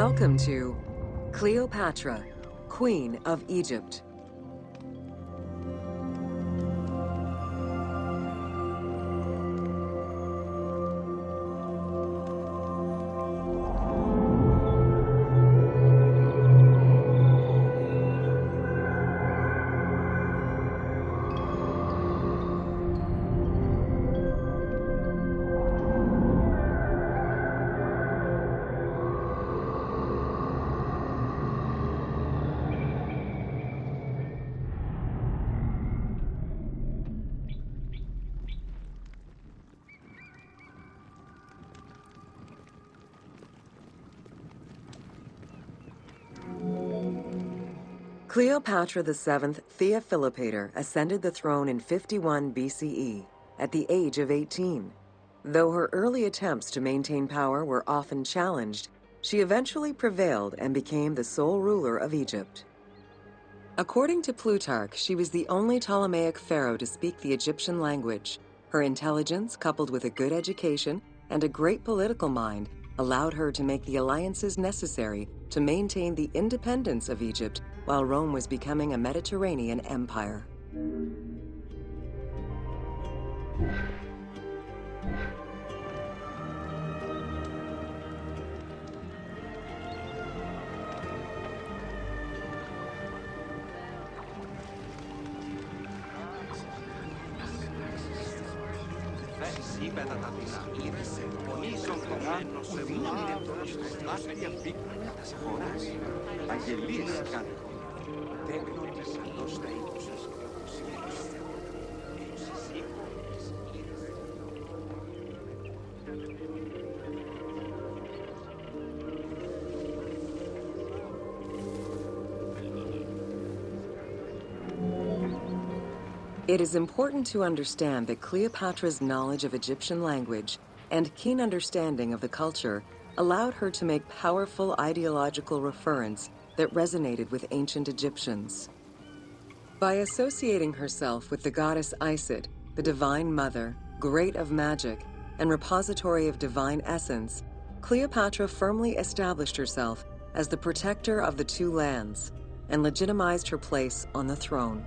Welcome to Cleopatra, Queen of Egypt. Cleopatra VII Theophilopator ascended the throne in 51 BCE at the age of 18. Though her early attempts to maintain power were often challenged, she eventually prevailed and became the sole ruler of Egypt. According to Plutarch, she was the only Ptolemaic pharaoh to speak the Egyptian language. Her intelligence, coupled with a good education and a great political mind, allowed her to make the alliances necessary to maintain the independence of Egypt while Rome was becoming a Mediterranean empire. It is important to understand that Cleopatra's knowledge of Egyptian language and keen understanding of the culture allowed her to make powerful ideological referents that resonated with ancient Egyptians. By associating herself with the goddess Isis, the divine mother, great of magic, and repository of divine essence, Cleopatra firmly established herself as the protector of the two lands and legitimized her place on the throne.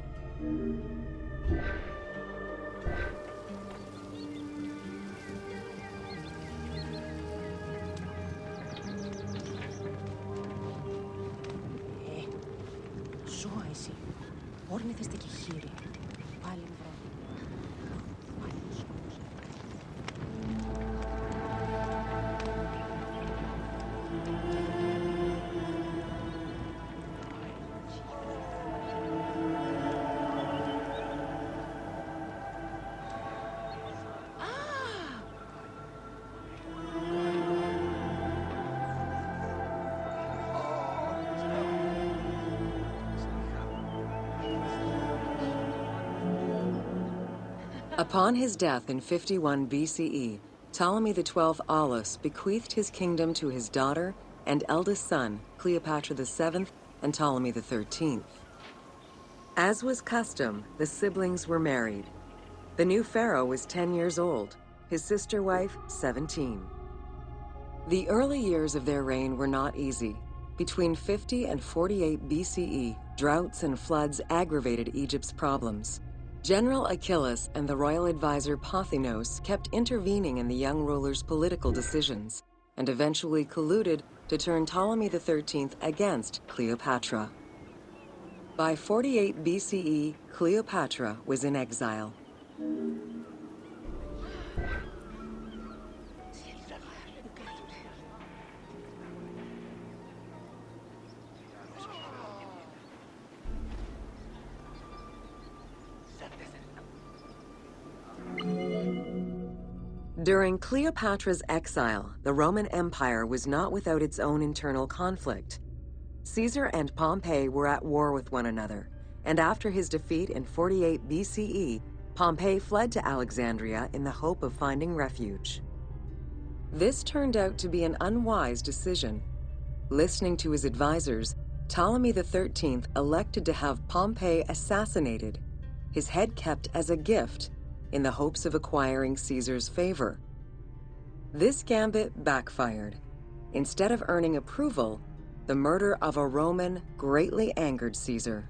Ζώα όρνηθεστε και χείρι, πάλι βρω. Upon his death in 51 BCE, Ptolemy XII Aulus bequeathed his kingdom to his daughter and eldest son, Cleopatra VII and Ptolemy XIII. As was custom, the siblings were married. The new pharaoh was 10 years old, his sister wife 17. The early years of their reign were not easy. Between 50 and 48 BCE, droughts and floods aggravated Egypt's problems. General Achilles and the royal advisor Pothinos kept intervening in the young ruler's political decisions and eventually colluded to turn Ptolemy XIII against Cleopatra. By 48 BCE, Cleopatra was in exile. During Cleopatra's exile, the Roman Empire was not without its own internal conflict. Caesar and Pompey were at war with one another, and after his defeat in 48 BCE, Pompey fled to Alexandria in the hope of finding refuge. This turned out to be an unwise decision. Listening to his advisors, Ptolemy XIII elected to have Pompey assassinated, his head kept as a gift, in the hopes of acquiring Caesar's favor. This gambit backfired. Instead of earning approval, the murder of a Roman greatly angered Caesar.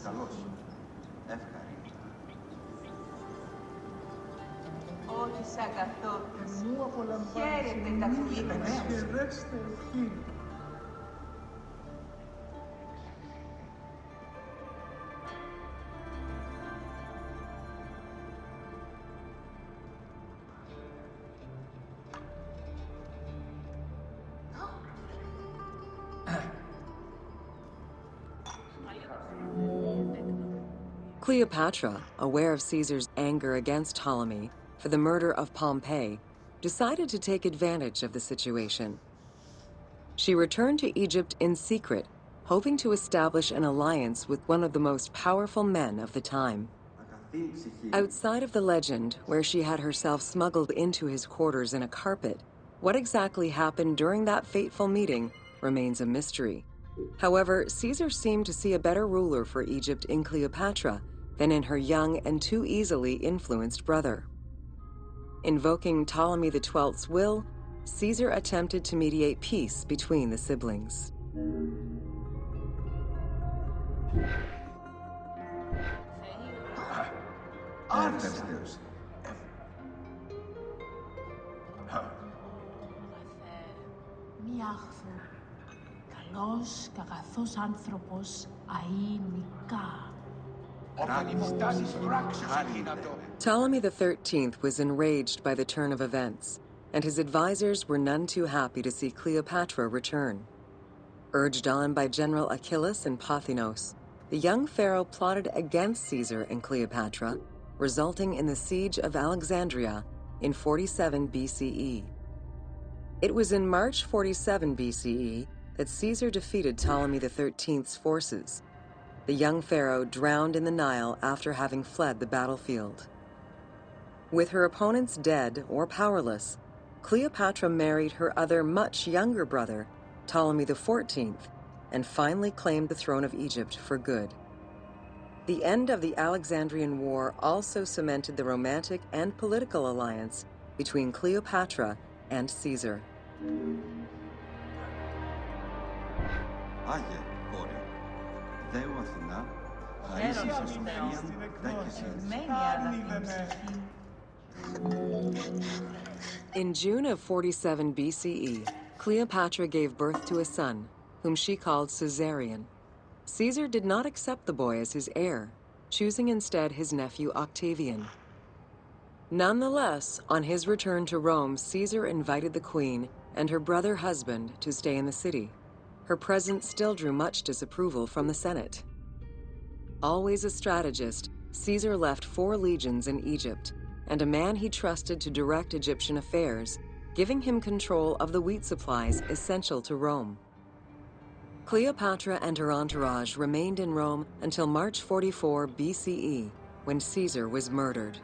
Καλώς. Ευχαριστώ. Όχι σαν καθότης. Χαίρετε τα κουλίδια. Cleopatra, aware of Caesar's anger against Ptolemy for the murder of Pompey, decided to take advantage of the situation. She returned to Egypt in secret, hoping to establish an alliance with one of the most powerful men of the time. Outside of the legend, where she had herself smuggled into his quarters in a carpet, what exactly happened during that fateful meeting remains a mystery. However, Caesar seemed to see a better ruler for Egypt in Cleopatra than in her young and too easily influenced brother. Invoking Ptolemy XII's will, Caesar attempted to mediate peace between the siblings. Μη άχθου, καλός και αγαθός άνθρωπος αεινικά. Ptolemy XIII was enraged by the turn of events, and his advisors were none too happy to see Cleopatra return. Urged on by General Achillas and Pothinos, the young pharaoh plotted against Caesar and Cleopatra, resulting in the Siege of Alexandria in 47 BCE. It was in March 47 BCE that Caesar defeated Ptolemy XIII's forces. The young pharaoh drowned in the Nile after having fled the battlefield. With her opponents dead or powerless, Cleopatra married her other much younger brother, Ptolemy XIV, and finally claimed the throne of Egypt for good. The end of the Alexandrian War also cemented the romantic and political alliance between Cleopatra and Caesar. Άγιε, κόρη, Θεού Αθηνά, χαρίσει σε σοφία, In June of 47 BCE, Cleopatra gave birth to a son, whom she called Caesarion. Caesar did not accept the boy as his heir, choosing instead his nephew Octavian. Nonetheless, on his return to Rome, Caesar invited the queen and her brother husband to stay in the city. Her presence still drew much disapproval from the Senate. Always a strategist, Caesar left 4 legions in Egypt and a man he trusted to direct Egyptian affairs, giving him control of the wheat supplies essential to Rome. Cleopatra and her entourage remained in Rome until March 44 BCE, when Caesar was murdered.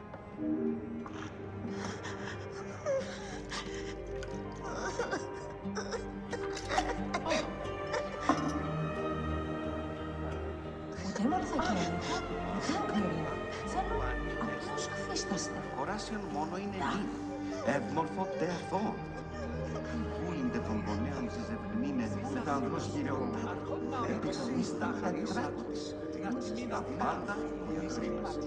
Κοράσιον μόνο είναι λίν, ευμορφό τεαθό. Πούλυνται των πονέων στις ευμήνες, τα ανδρός χειρεότητα, επίσης τα χαριτράκης, τα πάντα για χρήμες.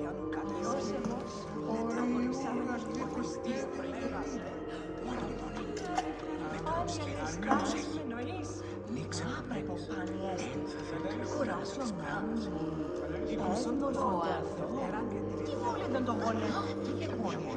Τι βόλεται το γονέα, τι γονέα.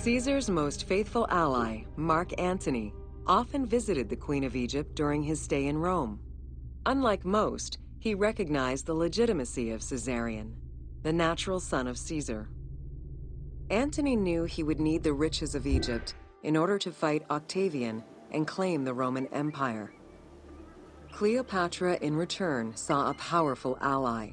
Caesar's most faithful ally, Mark Antony, often visited the Queen of Egypt during his stay in Rome. Unlike most, he recognized the legitimacy of Caesarion, the natural son of Caesar. Antony knew he would need the riches of Egypt in order to fight Octavian and claim the Roman Empire. Cleopatra, in return, saw a powerful ally.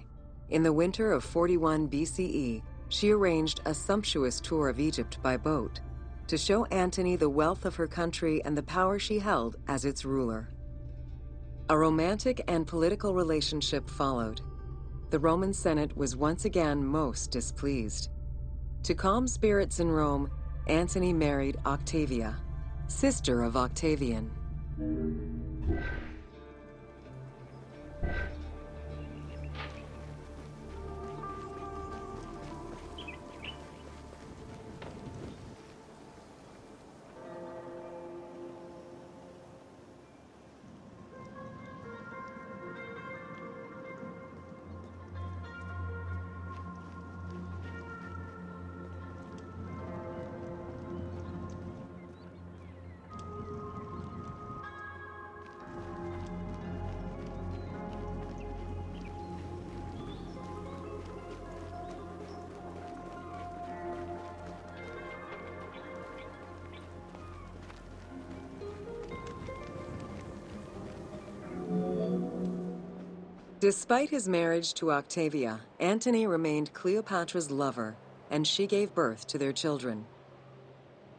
In the winter of 41 BCE, she arranged a sumptuous tour of Egypt by boat to show Antony the wealth of her country and the power she held as its ruler. A romantic and political relationship followed. The Roman Senate was once again most displeased. To calm spirits in Rome, Antony married Octavia, sister of Octavian. Despite his marriage to Octavia, Antony remained Cleopatra's lover, and she gave birth to their children.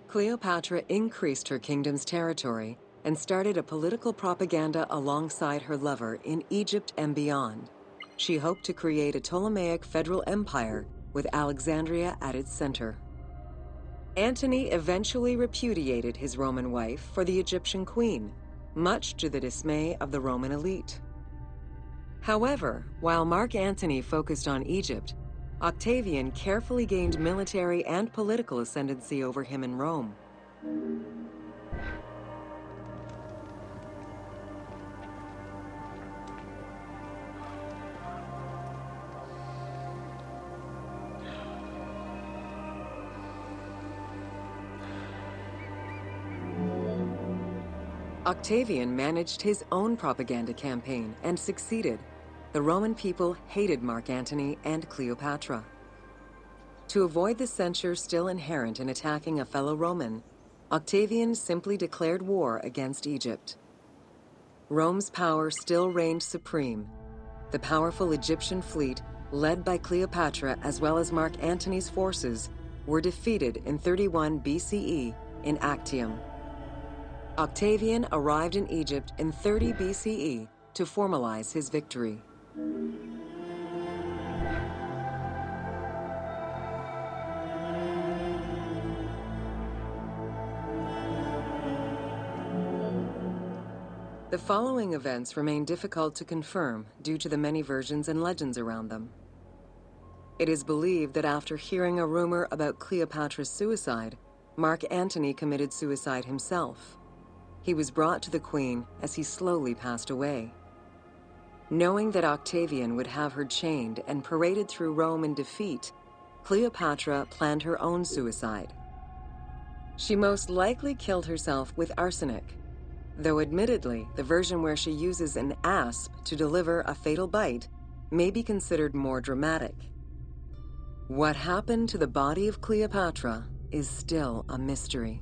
Cleopatra increased her kingdom's territory and started a political propaganda alongside her lover in Egypt and beyond. She hoped to create a Ptolemaic federal empire with Alexandria at its center. Antony eventually repudiated his Roman wife for the Egyptian queen, much to the dismay of the Roman elite. However, while Mark Antony focused on Egypt, Octavian carefully gained military and political ascendancy over him in Rome. Octavian managed his own propaganda campaign and succeeded. The Roman people hated Mark Antony and Cleopatra. To avoid the censure still inherent in attacking a fellow Roman, Octavian simply declared war against Egypt. Rome's power still reigned supreme. The powerful Egyptian fleet, led by Cleopatra as well as Mark Antony's forces, were defeated in 31 BCE in Actium. Octavian arrived in Egypt in 30 BCE to formalize his victory. The following events remain difficult to confirm due to the many versions and legends around them. It is believed that after hearing a rumor about Cleopatra's suicide, Mark Antony committed suicide himself. He was brought to the queen as he slowly passed away. Knowing that Octavian would have her chained and paraded through Rome in defeat, Cleopatra planned her own suicide. She most likely killed herself with arsenic, though admittedly, the version where she uses an asp to deliver a fatal bite may be considered more dramatic. What happened to the body of Cleopatra is still a mystery.